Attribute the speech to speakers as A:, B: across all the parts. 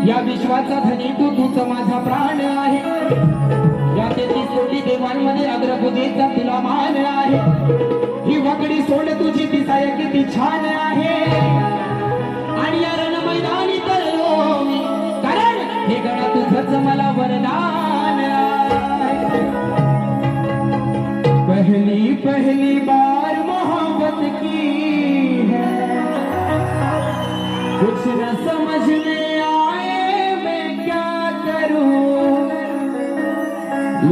A: या विश्वाचा धनी तूच माझा प्राण आहे। या तेथील कोटी देवांमध्ये अग्रपूजेचा तुला मान आहे। ही वकडी सोड तुझी दिसाय किती छान आहे। आणि या रण मैदानी तरलो मी, कारण हे गणा तुझंच मला वरदान आहे। पहली पहली बार मोहब्बत की है, कुछ न समझ में आए मैं क्या करूं।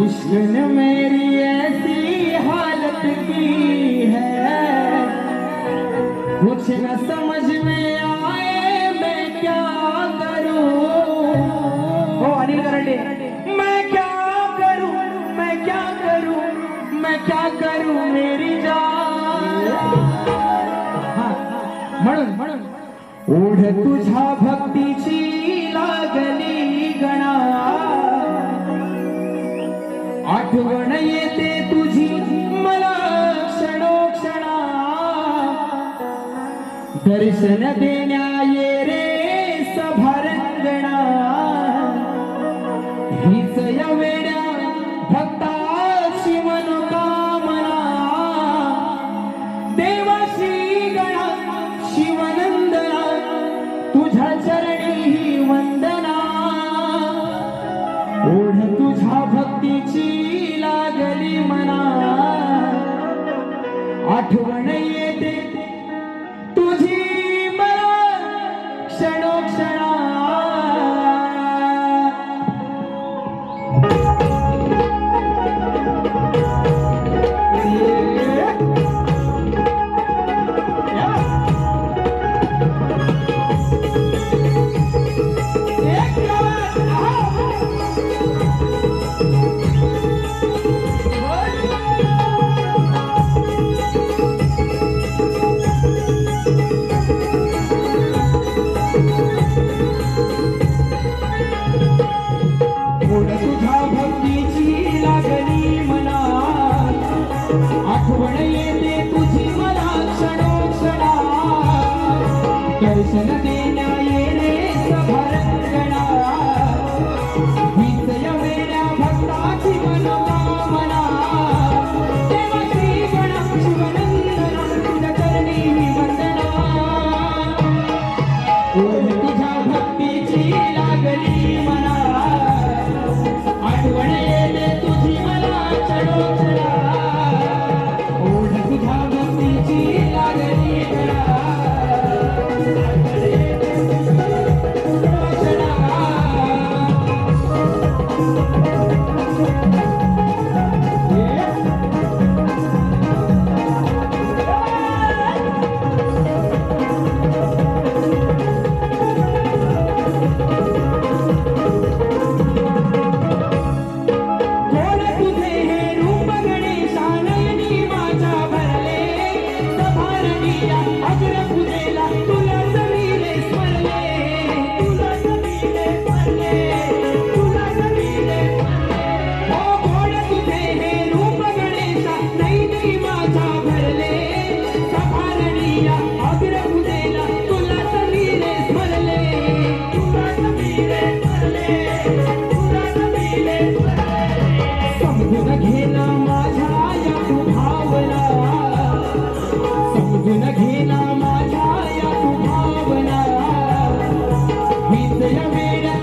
A: इश्क ने मेरी ऐसी हालत की है, कुछ न समझ में आए मैं क्या करूं। ओ अनिल करंडे, मैं क्या करूं, मैं क्या करूं, मैं क्या करूं मेरी जान। म्हणून ओढ तुझ्या भक्तीची लागली गणा, आठवण येते तुझी मला क्षणोक्षणा। दर्शन देण्या ये रे सभारंगणा, हीच या वेड्या भक्ताची मनोकामना। देवाशी गणा शिवनंदना, तुझ्या चरणी ही वंदना। ओढ तुझ्या भक्तीची लागली मना, आठवण येते तुझी मला क्षणोक्षणा। तुझ्या भक्तीची लागली मना, आठवण येते तुझी मला क्षणोक्षणा। दर्शन देण्या ये रे सभारंगणा, हीच या वेड्या भक्ताची मनोकामना। देवाची गणा शिवनंदना, तुझ्या चरणी ही वंदना। ओढ तुझ्या भक्तीची लागली मना, आठवण येते तुझी मला क्षणोक्षणा। ओढ तुझ्या भक्तीची लागली गणा, आठवण येते तुझी क्षणोक्षणा। समजून घेना माझ्या या तू भावना, हीच या वेड्या